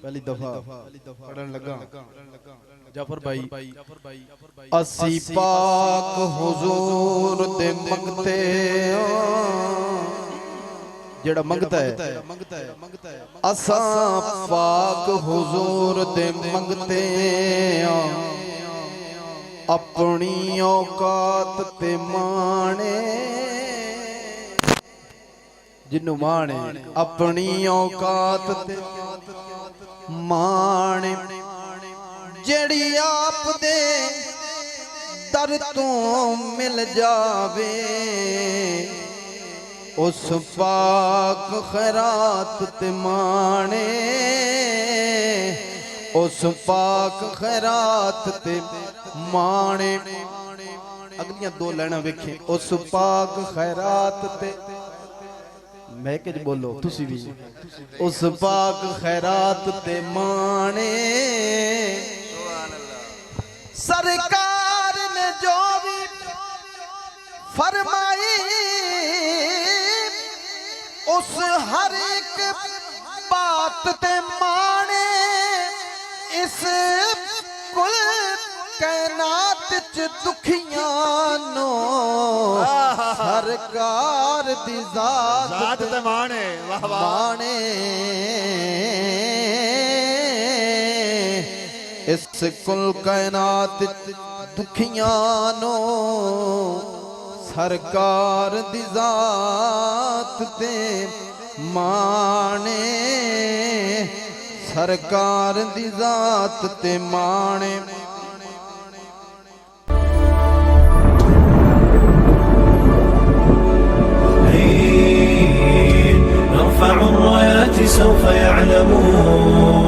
پہلی دفعہ پڑھن لگا جعفر بھائی اسی پاک حضور دے منگتے جڑا منگتا ہے اساں پاک حضور دے منگتے اپنی اوقات تے مانے جنو مانے اپنی اوقات تے مانے جڑی آپ دے در تو مل جاوے اس پاک خیرات تے مانے اس پاک خیرات تے مانے اگلیاں دو لینا ویکھیں اس پاک خیرات تے میں کچھ بولو تسی بھی اس پاک خیرات تے مانے سرکار نے جو بھی فرمائی اس ہر ایک بات تے مانے اس کل کائنات چ دکھیاں نو سرکار دی ذات تے مانے مانے اس کل کائنات دکھیاں نو سرکار دی ذات تے مانے سرکار دی ذات تے مانے نرفع الرايات سوف يعلمون